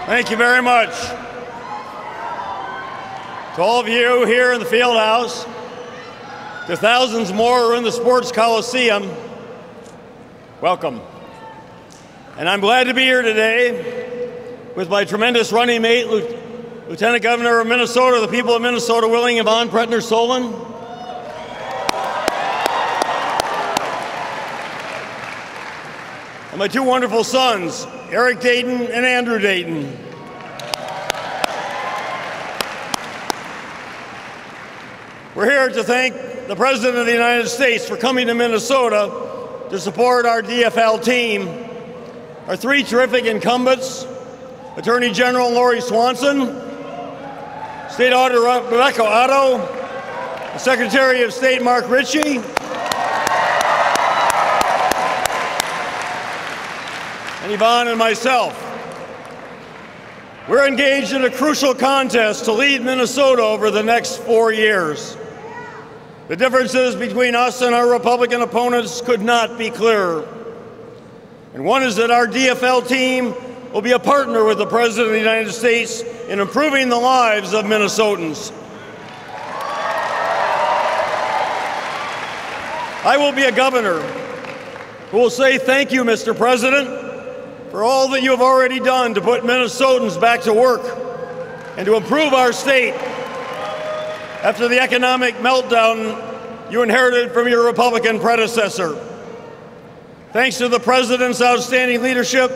Thank you very much. To all of you here in the field house, to thousands more who are in the Sports Coliseum, welcome. And I'm glad to be here today with my tremendous running mate, Lieutenant Governor of Minnesota, the people of Minnesota, Willing Yvonne Pretner-Solon. And my two wonderful sons, Eric Dayton and Andrew Dayton. We're here to thank the President of the United States for coming to Minnesota to support our DFL team, our three terrific incumbents, Attorney General Lori Swanson, State Auditor Rebecca Otto, the Secretary of State Mark Ritchie, and Yvonne and myself. We're engaged in a crucial contest to lead Minnesota over the next 4 years. The differences between us and our Republican opponents could not be clearer. And one is that our DFL team will be a partner with the President of the United States in improving the lives of Minnesotans. I will be a governor who will say thank you, Mr. President, for all that you have already done to put Minnesotans back to work and to improve our state after the economic meltdown you inherited from your Republican predecessor. Thanks to the President's outstanding leadership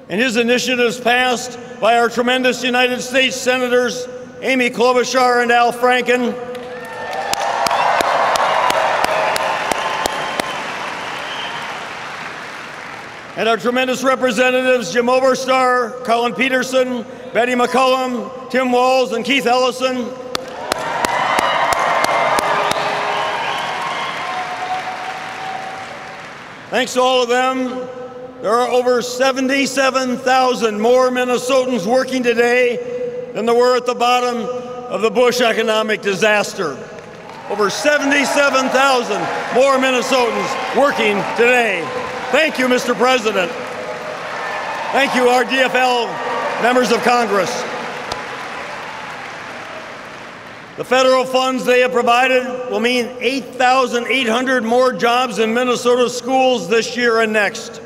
and his initiatives passed by our tremendous United States Senators Amy Klobuchar and Al Franken, and our tremendous representatives Jim Oberstar, Colin Peterson, Betty McCollum, Tim Walz, and Keith Ellison. Thanks to all of them, there are over 77,000 more Minnesotans working today than there were at the bottom of the Bush economic disaster. Over 77,000 more Minnesotans working today. Thank you, Mr. President. Thank you, our DFL members of Congress. The federal funds they have provided will mean 8,800 more jobs in Minnesota schools this year and next.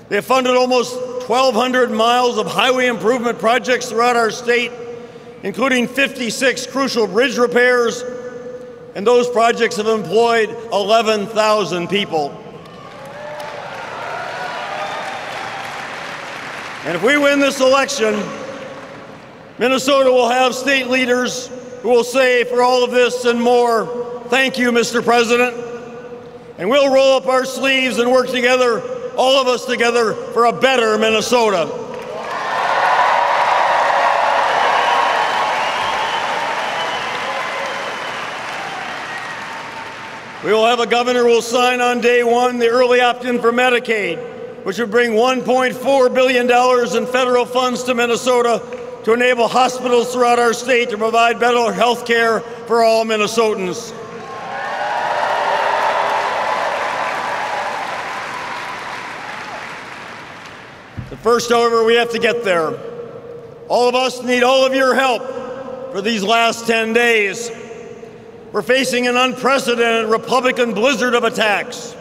They have funded almost 1,200 miles of highway improvement projects throughout our state, including 56 crucial bridge repairs, and those projects have employed 11,000 people. And if we win this election, Minnesota will have state leaders who will say, for all of this and more, thank you, Mr. President. And we'll roll up our sleeves and work together, all of us together, for a better Minnesota. We will have a governor who will sign on day one the early opt-in for Medicaid, which would bring $1.4 billion in federal funds to Minnesota to enable hospitals throughout our state to provide better health care for all Minnesotans. But first, however, we have to get there. All of us need all of your help for these last 10 days. We're facing an unprecedented Republican blizzard of attacks.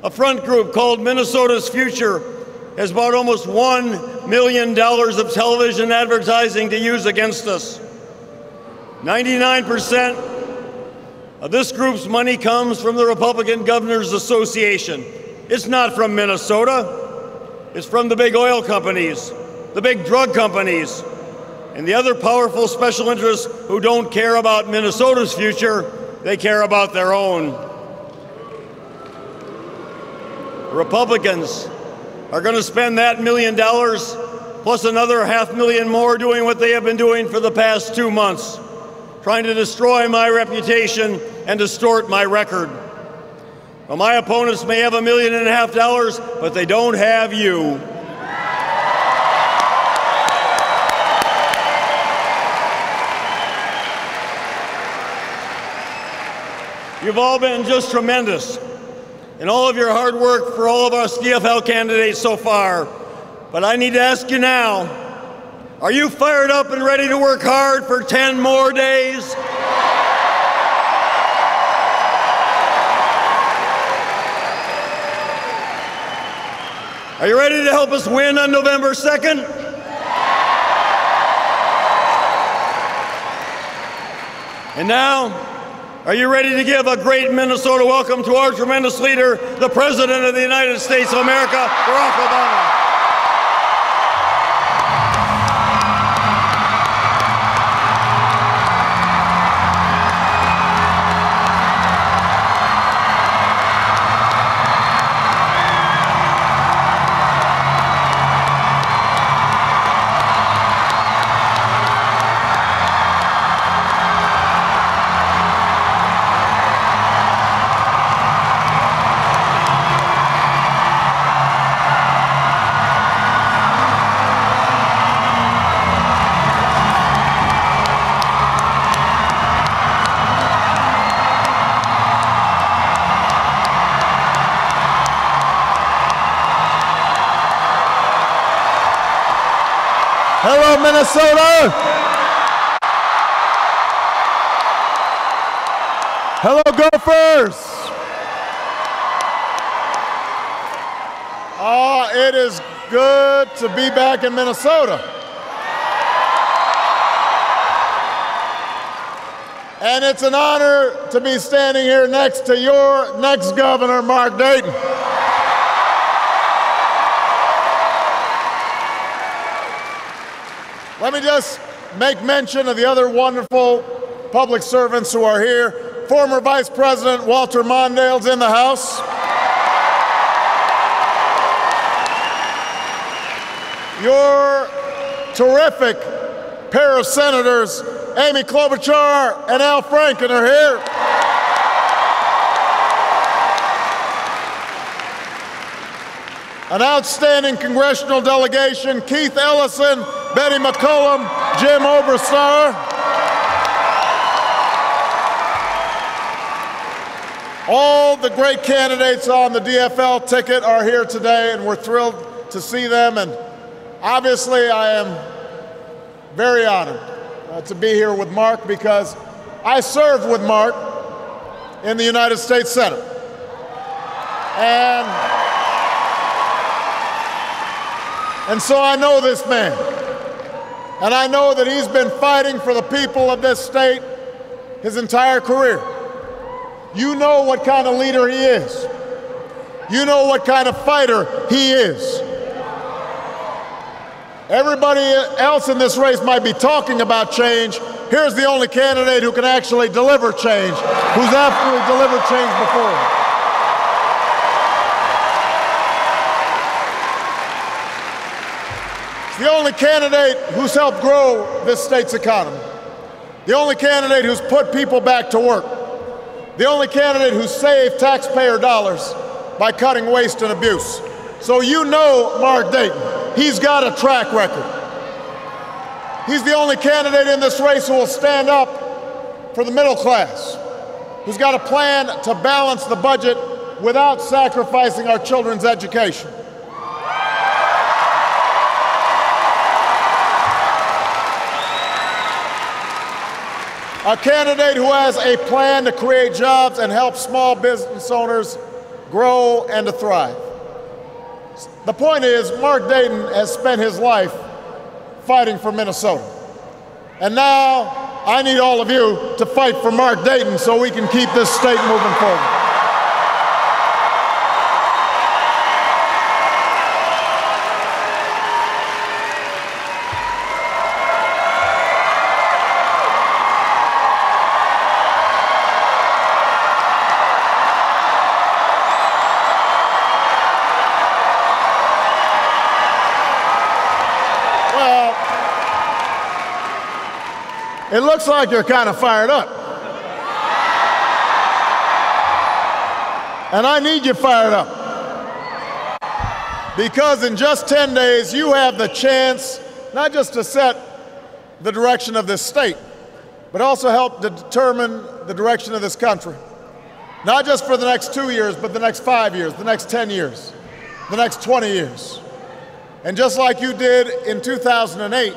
A front group called Minnesota's Future has bought almost $1 million of television advertising to use against us. 99% of this group's money comes from the Republican Governors Association. It's not from Minnesota. It's from the big oil companies, the big drug companies, and the other powerful special interests who don't care about Minnesota's future, they care about their own. Republicans are going to spend that $1 million plus another $500,000 more doing what they have been doing for the past 2 months, trying to destroy my reputation and distort my record. Well, my opponents may have $1.5 million, but they don't have you. You've all been just tremendous in all of your hard work for all of us DFL candidates so far. But I need to ask you now, are you fired up and ready to work hard for 10 more days? Are you ready to help us win on November 2nd? And now, are you ready to give a great Minnesota welcome to our tremendous leader, the President of the United States of America, Barack Obama? Hello, Minnesota. Hello, Gophers. Oh, it is good to be back in Minnesota. And it's an honor to be standing here next to your next governor, Mark Dayton. Let me just make mention of the other wonderful public servants who are here. Former Vice President Walter Mondale's in the House. Your terrific pair of senators, Amy Klobuchar and Al Franken, are here. An outstanding congressional delegation, Keith Ellison, Betty McCollum, Jim Oberstar. All the great candidates on the DFL ticket are here today, and we're thrilled to see them. And obviously, I am very honored to be here with Mark, because I served with Mark in the United States Senate. And so I know this man. And I know that he's been fighting for the people of this state his entire career. You know what kind of leader he is. You know what kind of fighter he is. Everybody else in this race might be talking about change. Here's the only candidate who can actually deliver change, who's actually delivered change before. The only candidate who's helped grow this state's economy. The only candidate who's put people back to work. The only candidate who's saved taxpayer dollars by cutting waste and abuse. So you know Mark Dayton. He's got a track record. He's the only candidate in this race who will stand up for the middle class, who's got a plan to balance the budget without sacrificing our children's education. A candidate who has a plan to create jobs and help small business owners grow and to thrive. The point is, Mark Dayton has spent his life fighting for Minnesota. And now I need all of you to fight for Mark Dayton so we can keep this state moving forward. It looks like you're kind of fired up. And I need you fired up. Because in just 10 days, you have the chance not just to set the direction of this state, but also help to determine the direction of this country. Not just for the next 2 years, but the next 5 years, the next 10 years, the next 20 years. And just like you did in 2008,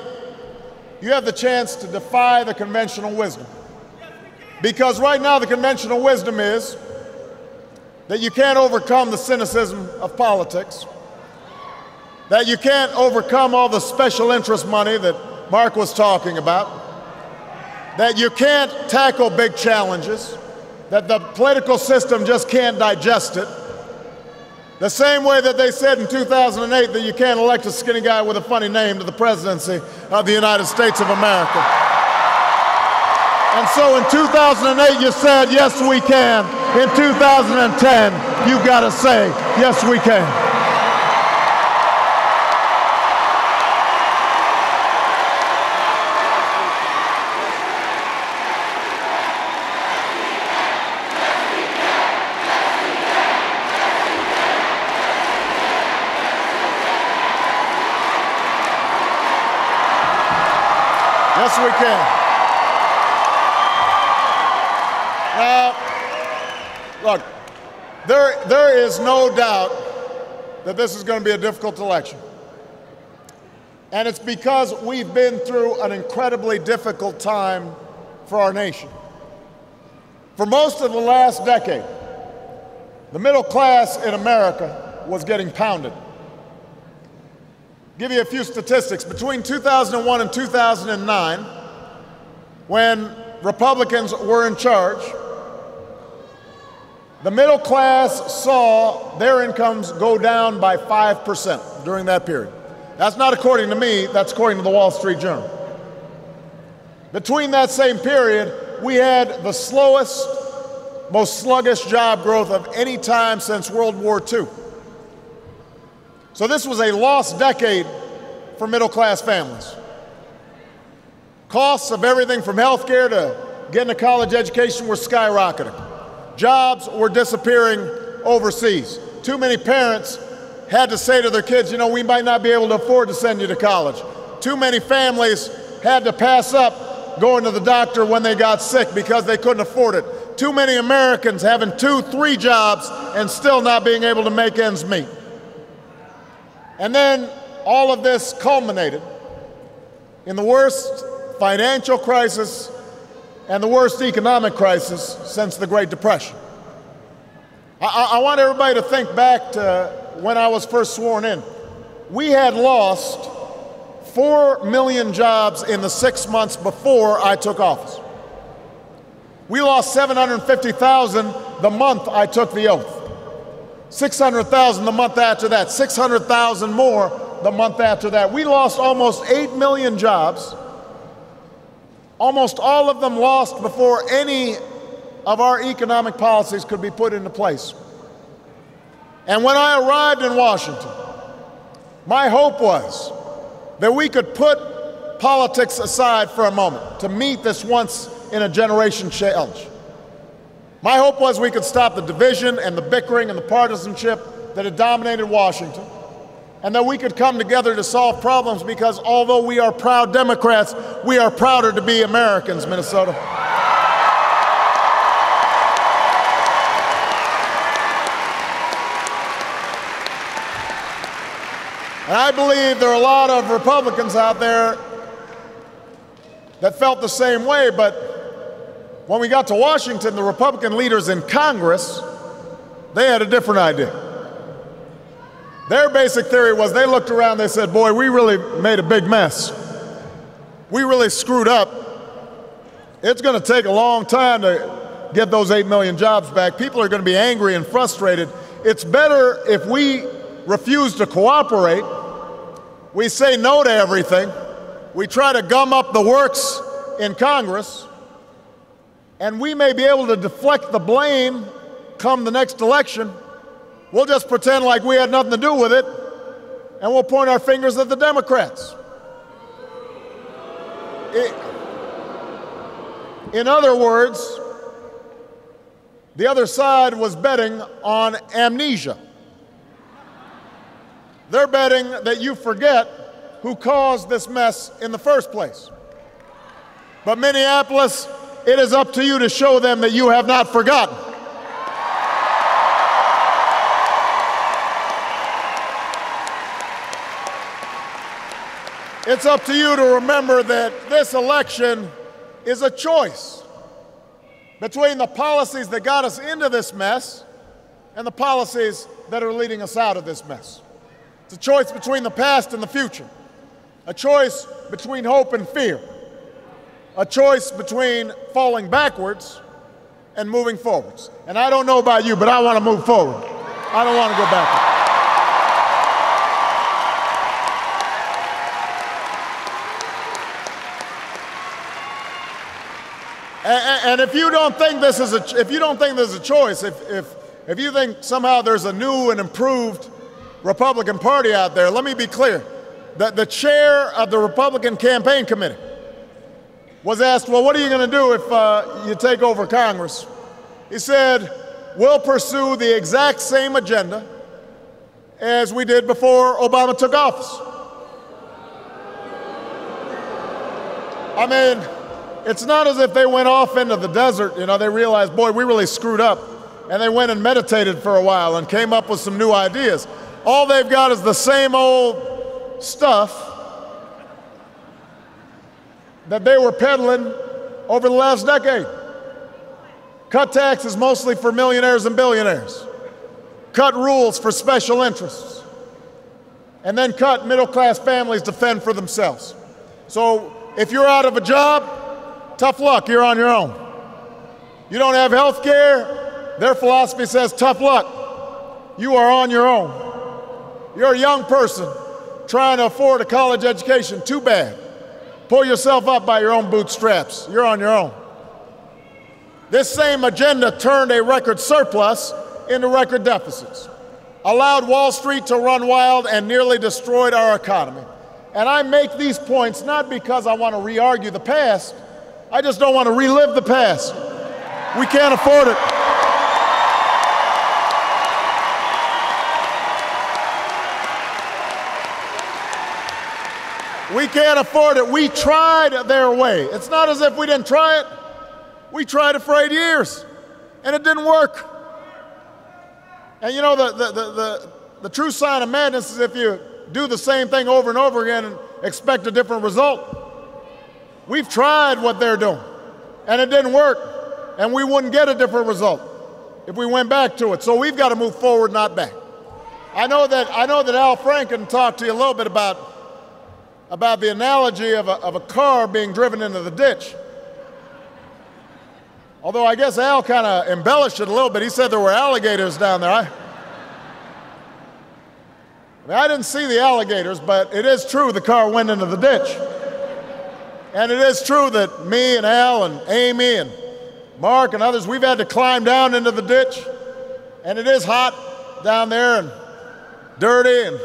you have the chance to defy the conventional wisdom. Because right now the conventional wisdom is that you can't overcome the cynicism of politics, that you can't overcome all the special interest money that Mark was talking about, that you can't tackle big challenges, that the political system just can't digest it. The same way that they said in 2008 that you can't elect a skinny guy with a funny name to the presidency of the United States of America. And so in 2008 you said, yes, we can. In 2010, you've got to say, yes, we can. Yes, we can. Now, look, there is no doubt that this is going to be a difficult election. And it's because we've been through an incredibly difficult time for our nation. For most of the last decade, the middle class in America was getting pounded. Give you a few statistics. Between 2001 and 2009, when Republicans were in charge, the middle class saw their incomes go down by 5% during that period. That's not according to me, that's according to the Wall Street Journal. Between that same period, we had the slowest, most sluggish job growth of any time since World War II. So this was a lost decade for middle-class families. Costs of everything from health care to getting a college education were skyrocketing. Jobs were disappearing overseas. Too many parents had to say to their kids, you know, we might not be able to afford to send you to college. Too many families had to pass up going to the doctor when they got sick because they couldn't afford it. Too many Americans having 2, 3 jobs and still not being able to make ends meet. And then all of this culminated in the worst financial crisis and the worst economic crisis since the Great Depression. I want everybody to think back to when I was first sworn in. We had lost 4 million jobs in the 6 months before I took office. We lost 750,000 the month I took the oath. 600,000 the month after that, 600,000 more the month after that. We lost almost 8 million jobs, almost all of them lost before any of our economic policies could be put into place. And when I arrived in Washington, my hope was that we could put politics aside for a moment to meet this once-in-a-generation challenge. My hope was we could stop the division and the bickering and the partisanship that had dominated Washington, and that we could come together to solve problems because although we are proud Democrats, we are prouder to be Americans, Minnesota. And I believe there are a lot of Republicans out there that felt the same way, but when we got to Washington, the Republican leaders in Congress, they had a different idea. Their basic theory was they looked around, they said, boy, we really made a big mess. We really screwed up. It's going to take a long time to get those 8 million jobs back. People are going to be angry and frustrated. It's better if we refuse to cooperate, we say no to everything, we try to gum up the works in Congress, and we may be able to deflect the blame come the next election. We'll just pretend like we had nothing to do with it, and we'll point our fingers at the Democrats. In other words, the other side was betting on amnesia. They're betting that you forget who caused this mess in the first place. But Minneapolis, it is up to you to show them that you have not forgotten. It's up to you to remember that this election is a choice between the policies that got us into this mess and the policies that are leading us out of this mess. It's a choice between the past and the future, a choice between hope and fear, a choice between falling backwards and moving forwards. And I don't know about you, but I want to move forward. I don't want to go backwards. And if you don't think this is a choice, if you think somehow there's a new and improved Republican Party out there, let me be clear. The chair of the Republican Campaign Committee was asked, well, what are you going to do if you take over Congress? He said, we'll pursue the exact same agenda as we did before Obama took office. I mean, it's not as if they went off into the desert, you know, they realized, boy, we really screwed up. And they went and meditated for a while and came up with some new ideas. All they've got is the same old stuff that they were peddling over the last decade. Cut taxes mostly for millionaires and billionaires. Cut rules for special interests. And then cut middle-class families to fend for themselves. So if you're out of a job, tough luck, you're on your own. You don't have health care, their philosophy says tough luck, you are on your own. You're a young person trying to afford a college education, too bad. Pull yourself up by your own bootstraps, you're on your own. This same agenda turned a record surplus into record deficits, allowed Wall Street to run wild and nearly destroyed our economy. And I make these points not because I want to re-argue the past, I just don't want to relive the past. We can't afford it. We can't afford it. We tried their way. It's not as if we didn't try it. We tried it for 8 years, and it didn't work. And you know, the true sign of madness is if you do the same thing over and over again and expect a different result. We've tried what they're doing, and it didn't work, and we wouldn't get a different result if we went back to it. So we've got to move forward, not back. I know that Al Franken talked to you a little bit about the analogy of a car being driven into the ditch. Although I guess Al kind of embellished it a little bit. He said there were alligators down there. I didn't see the alligators, but it is true the car went into the ditch. And it is true that me and Al and Amy and Mark and others, we've had to climb down into the ditch. And it is hot down there and dirty. And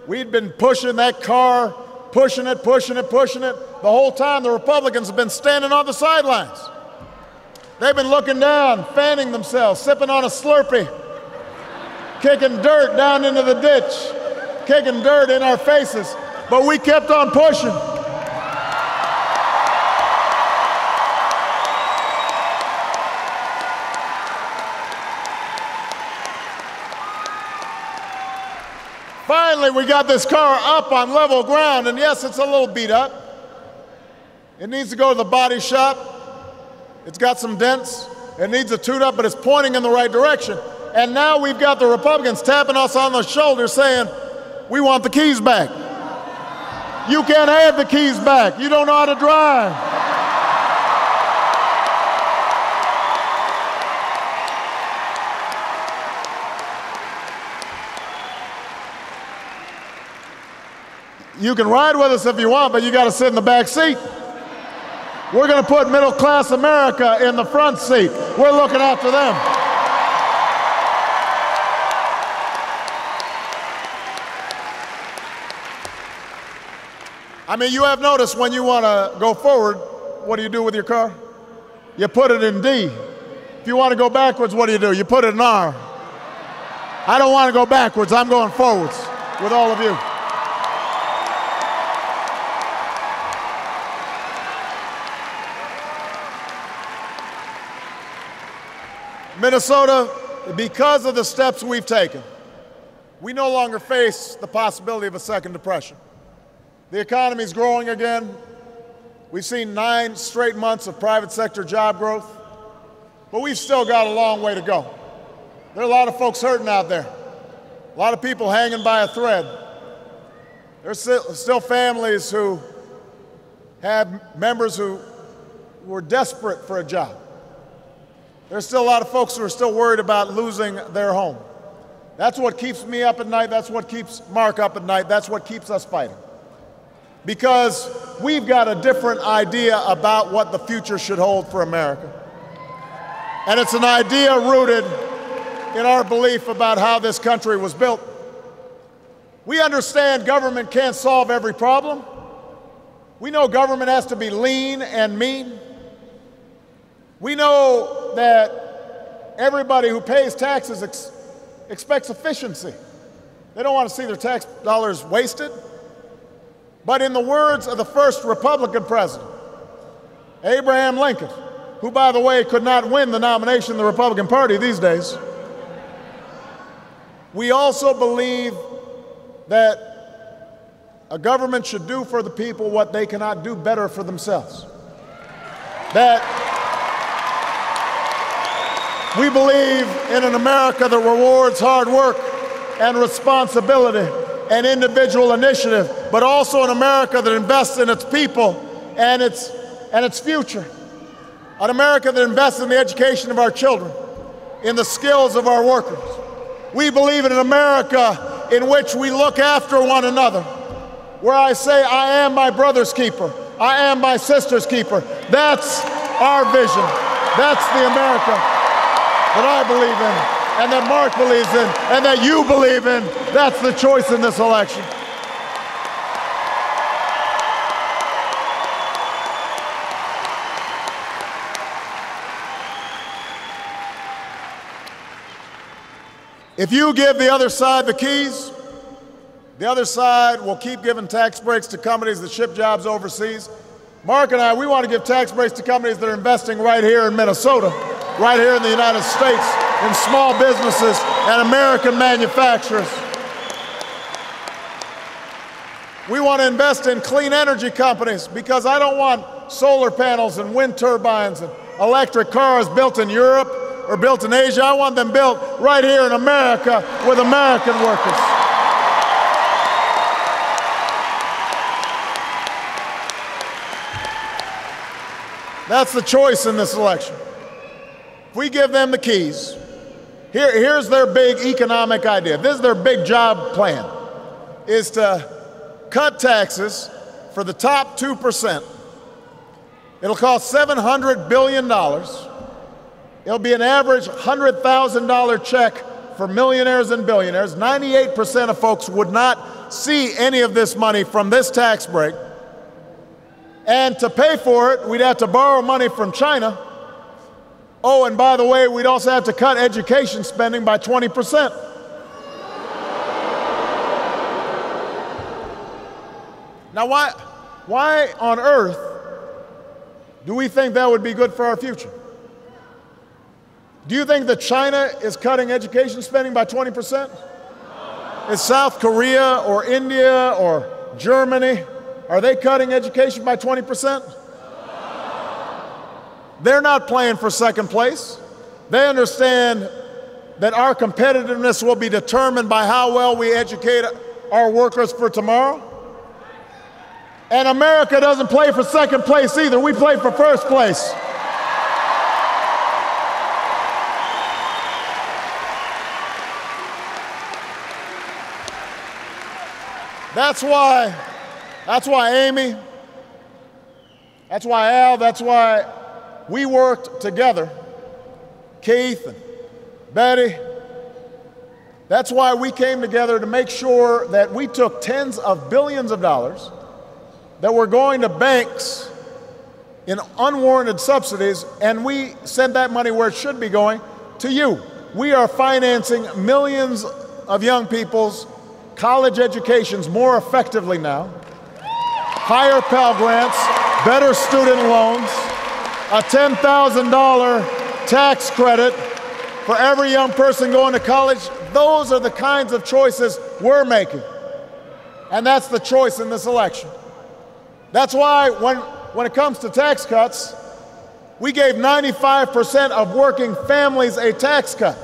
we'd been pushing that car, pushing it. The whole time the Republicans have been standing on the sidelines. They've been looking down, fanning themselves, sipping on a Slurpee, kicking dirt down into the ditch, kicking dirt in our faces, but we kept on pushing. Finally, we got this car up on level ground, and yes, it's a little beat up. It needs to go to the body shop. It's got some dents. It needs a tune-up, but it's pointing in the right direction. And now we've got the Republicans tapping us on the shoulder saying, we want the keys back. You can't have the keys back. You don't know how to drive. You can ride with us if you want, but you got to sit in the back seat. We're going to put middle-class America in the front seat. We're looking after them. I mean, you have noticed when you want to go forward, what do you do with your car? You put it in D. If you want to go backwards, what do? You put it in R. I don't want to go backwards. I'm going forwards with all of you. Minnesota, because of the steps we've taken, we no longer face the possibility of a second depression. The economy's growing again. We've seen 9 straight months of private sector job growth, but we've still got a long way to go. There are a lot of folks hurting out there, a lot of people hanging by a thread. There's still families who have members who were desperate for a job. There's still a lot of folks who are still worried about losing their home. That's what keeps me up at night. That's what keeps Mark up at night. That's what keeps us fighting. Because we've got a different idea about what the future should hold for America. And it's an idea rooted in our belief about how this country was built. We understand government can't solve every problem. We know government has to be lean and mean. We know that everybody who pays taxes expects efficiency. They don't want to see their tax dollars wasted. But in the words of the first Republican president, Abraham Lincoln, who, by the way, could not win the nomination of the Republican Party these days, we also believe that a government should do for the people what they cannot do better for themselves. That we believe in an America that rewards hard work and responsibility and individual initiative, but also an America that invests in its people and its future. An America that invests in the education of our children, in the skills of our workers. We believe in an America in which we look after one another, where I say, I am my brother's keeper, I am my sister's keeper. That's our vision. That's the America that I believe in, and that Mark believes in, and that you believe in. That's the choice in this election. If you give the other side the keys, the other side will keep giving tax breaks to companies that ship jobs overseas. Mark and I, we want to give tax breaks to companies that are investing right here in Minnesota, right here in the United States, in small businesses and American manufacturers. We want to invest in clean energy companies because I don't want solar panels and wind turbines and electric cars built in Europe or built in Asia. I want them built right here in America with American workers. That's the choice in this election. If we give them the keys, here's their big economic idea. This is their big job plan, is to cut taxes for the top 2%. It'll cost $700 billion. It'll be an average $100,000 check for millionaires and billionaires. 98% of folks would not see any of this money from this tax break. And to pay for it, we'd have to borrow money from China. Oh, and by the way, we'd also have to cut education spending by 20%. Now, why on earth do we think that would be good for our future? Do you think that China is cutting education spending by 20%? Is South Korea or India or Germany, are they cutting education by 20%? They're not playing for second place. They understand that our competitiveness will be determined by how well we educate our workers for tomorrow. And America doesn't play for second place either. We play for first place. That's why Amy, that's why Al, that's why we worked together, Keith and Betty. That's why we came together to make sure that we took tens of billions of dollars that were going to banks in unwarranted subsidies, and we sent that money where it should be going, to you. We are financing millions of young people's college educations more effectively now. Higher Pell Grants, better student loans, a $10,000 tax credit for every young person going to college. Those are the kinds of choices we're making. And that's the choice in this election. That's why when it comes to tax cuts, we gave 95% of working families a tax cut.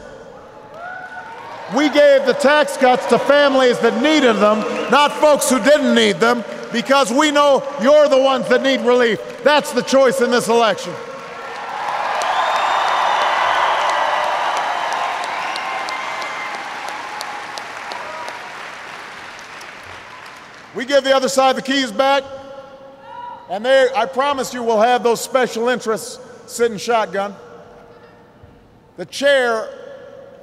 We gave the tax cuts to families that needed them, not folks who didn't need them, because we know you're the ones that need relief. That's the choice in this election. We give the other side the keys back, and I promise you we'll have those special interests sitting shotgun. The chair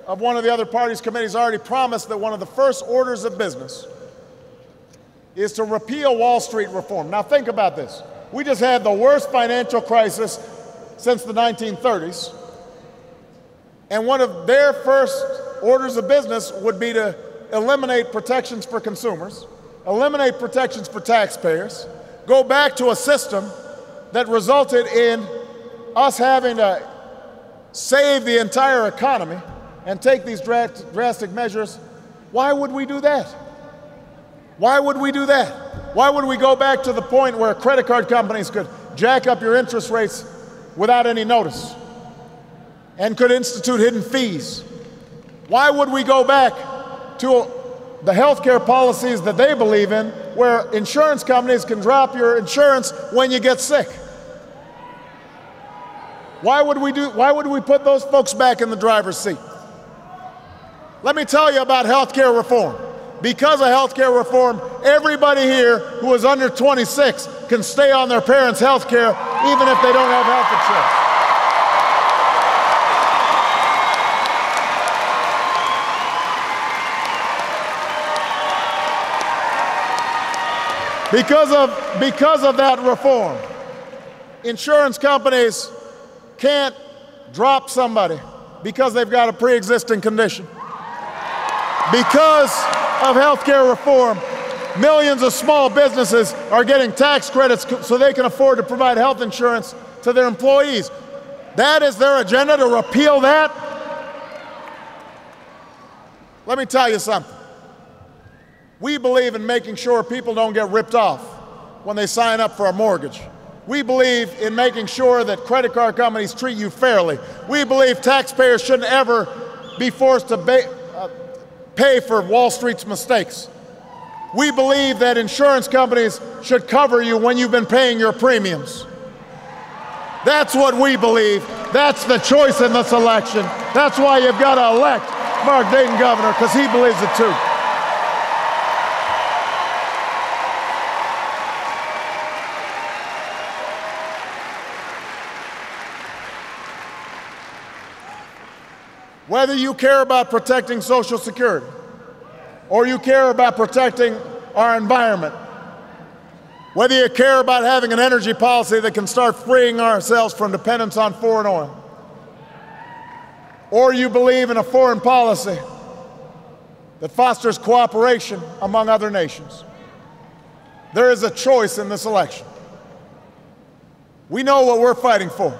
of one of the other party's committees already promised that one of the first orders of business is to repeal Wall Street reform. Now think about this. We just had the worst financial crisis since the 1930s, and one of their first orders of business would be to eliminate protections for consumers, eliminate protections for taxpayers, go back to a system that resulted in us having to save the entire economy and take these drastic measures. Why would we do that? Why would we do that? Why would we go back to the point where credit card companies could jack up your interest rates without any notice and could institute hidden fees? Why would we go back to the healthcare policies that they believe in, where insurance companies can drop your insurance when you get sick? Why would we put those folks back in the driver's seat? Let me tell you about healthcare reform. Because of healthcare reform, everybody here who is under 26 can stay on their parents' healthcare even if they don't have health insurance. Because of that reform, insurance companies can't drop somebody because they've got a pre-existing condition. Because of healthcare reform, millions of small businesses are getting tax credits so they can afford to provide health insurance to their employees. That is their agenda, to repeal that? Let me tell you something. We believe in making sure people don't get ripped off when they sign up for a mortgage. We believe in making sure that credit card companies treat you fairly. We believe taxpayers shouldn't ever be forced to pay for Wall Street's mistakes. We believe that insurance companies should cover you when you've been paying your premiums. That's what we believe. That's the choice in this election. That's why you've got to elect Mark Dayton governor, because he believes it too. Whether you care about protecting Social Security or you care about protecting our environment, whether you care about having an energy policy that can start freeing ourselves from dependence on foreign oil, or you believe in a foreign policy that fosters cooperation among other nations, there is a choice in this election. We know what we're fighting for,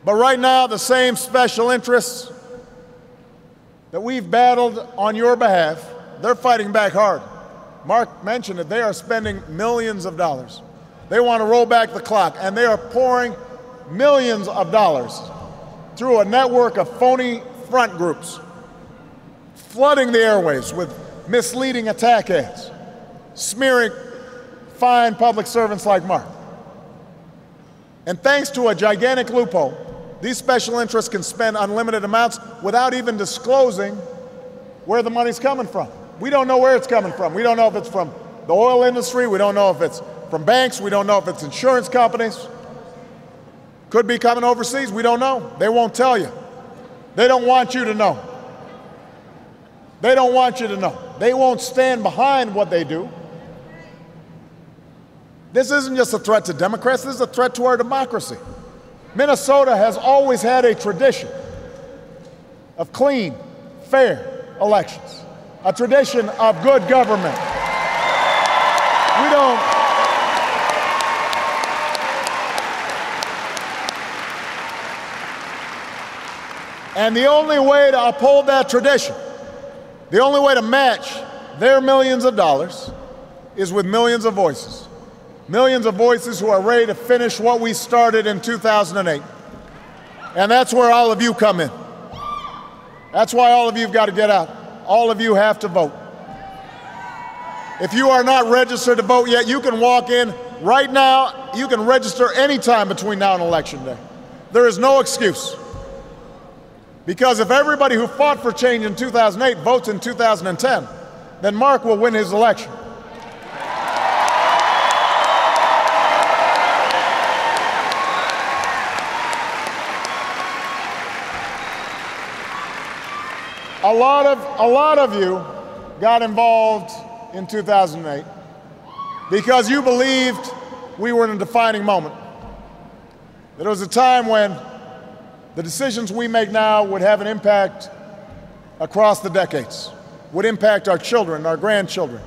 but right now the same special interests that we've battled on your behalf, they're fighting back hard. Mark mentioned it, they are spending millions of dollars. They want to roll back the clock, and they are pouring millions of dollars through a network of phony front groups, flooding the airwaves with misleading attack ads, smearing fine public servants like Mark. And thanks to a gigantic loophole, these special interests can spend unlimited amounts without even disclosing where the money's coming from. We don't know where it's coming from. We don't know if it's from the oil industry. We don't know if it's from banks. We don't know if it's insurance companies. Could be coming overseas. We don't know. They won't tell you. They don't want you to know. They don't want you to know. They won't stand behind what they do. This isn't just a threat to Democrats. This is a threat to our democracy. Minnesota has always had a tradition of clean, fair elections, a tradition of good government. We don't. And the only way to uphold that tradition, the only way to match their millions of dollars, is with millions of voices. Millions of voices who are ready to finish what we started in 2008. And that's where all of you come in. That's why all of you have got to get out. All of you have to vote. If you are not registered to vote yet, you can walk in right now. You can register anytime between now and Election Day. There is no excuse. Because if everybody who fought for change in 2008 votes in 2010, then Mark will win his election. A lot of you got involved in 2008 because you believed we were in a defining moment. That it was a time when the decisions we make now would have an impact across the decades, would impact our children, our grandchildren,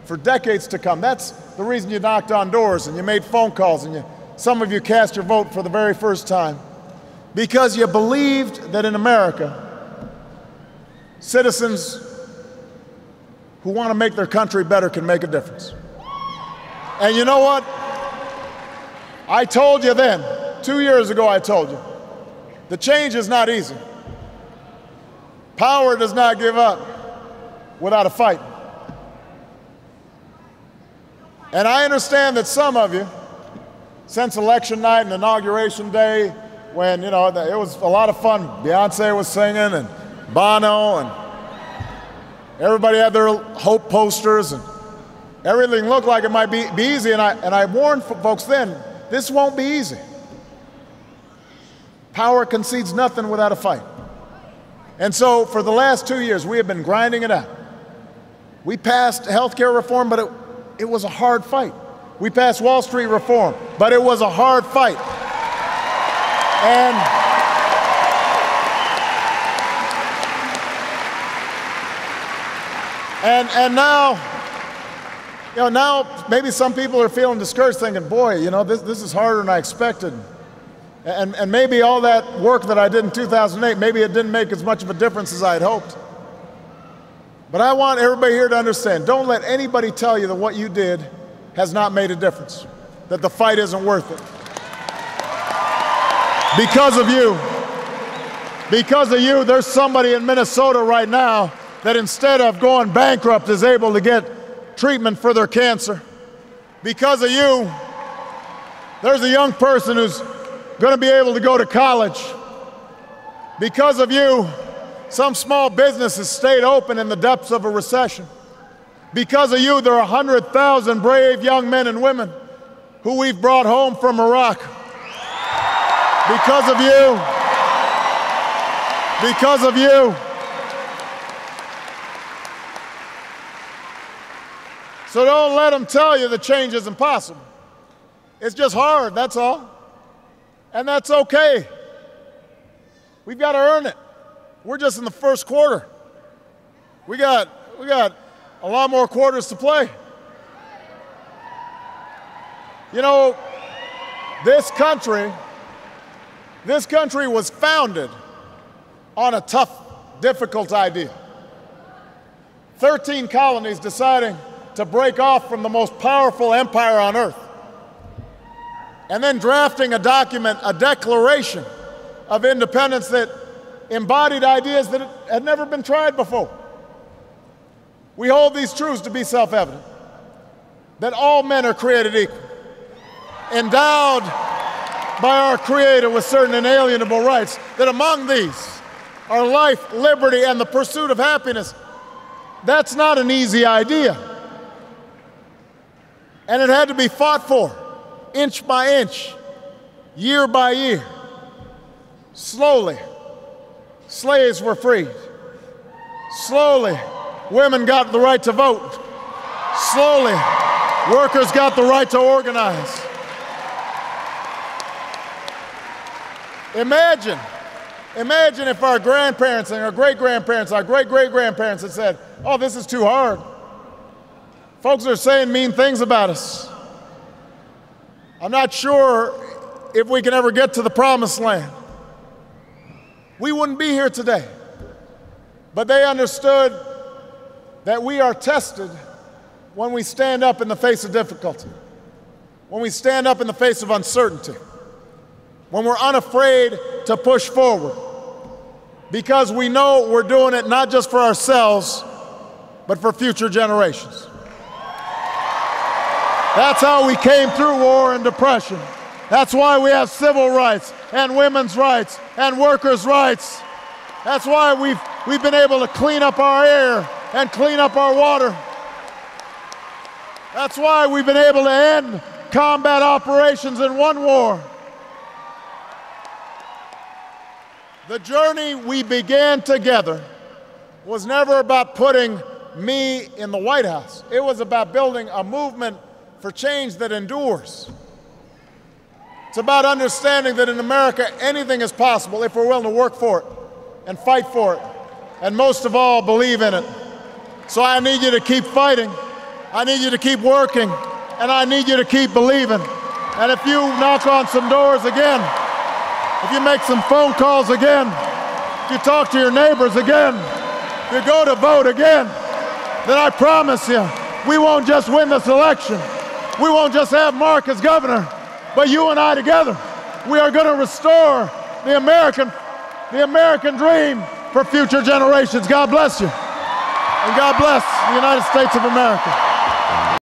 for decades to come. That's the reason you knocked on doors and you made phone calls and some of you cast your vote for the very first time, because you believed that in America, citizens who want to make their country better can make a difference. And you know what? I told you then, 2 years ago I told you, the change is not easy. Power does not give up without a fight. And I understand that some of you, since election night and inauguration day, when, you know, it was a lot of fun, Beyonce was singing and Bono, and everybody had their hope posters, and everything looked like it might be easy. And I warned folks then, this won't be easy. Power concedes nothing without a fight. And so for the last 2 years, we have been grinding it out. We passed health care reform, but it was a hard fight. We passed Wall Street reform, but it was a hard fight. And now, you know, now maybe some people are feeling discouraged, thinking, boy, you know, this is harder than I expected. And maybe all that work that I did in 2008, maybe it didn't make as much of a difference as I had hoped. But I want everybody here to understand, don't let anybody tell you that what you did has not made a difference, that the fight isn't worth it. Because of you, there's somebody in Minnesota right now that instead of going bankrupt is able to get treatment for their cancer. Because of you, there's a young person who's going to be able to go to college. Because of you, some small businesses stayed open in the depths of a recession. Because of you, there are 100,000 brave young men and women who we've brought home from Iraq. Because of you, So don't let them tell you the change is impossible. It's just hard, that's all. And that's okay. We've got to earn it. We're just in the first quarter. We got a lot more quarters to play. You know, this country was founded on a tough, difficult idea. 13 colonies deciding to break off from the most powerful empire on earth, and then drafting a document, a declaration of independence that embodied ideas that had never been tried before. We hold these truths to be self-evident, that all men are created equal, endowed by our Creator with certain inalienable rights, that among these are life, liberty, and the pursuit of happiness. That's not an easy idea. And it had to be fought for, inch by inch, year by year. Slowly, slaves were freed. Slowly, women got the right to vote. Slowly, workers got the right to organize. Imagine if our grandparents and our great-grandparents, our great-great-grandparents had said, oh, this is too hard. Folks are saying mean things about us. I'm not sure if we can ever get to the promised land. We wouldn't be here today. But they understood that we are tested when we stand up in the face of difficulty. when we stand up in the face of uncertainty, when we're unafraid to push forward, because we know we're doing it not just for ourselves, but for future generations. That's how we came through war and depression. That's why we have civil rights and women's rights and workers' rights. That's why we've been able to clean up our air and clean up our water. That's why we've been able to end combat operations in one war. The journey we began together was never about putting me in the White House. It was about building a movement for change that endures. It's about understanding that in America, anything is possible if we're willing to work for it and fight for it, and most of all, believe in it. So I need you to keep fighting. I need you to keep working, and I need you to keep believing. And if you knock on some doors again, if you make some phone calls again, if you talk to your neighbors again, if you go to vote again, then I promise you, we won't just win this election. We won't just have Mark as governor, but you and I together, we are going to restore the American dream for future generations. God bless you. And God bless the United States of America.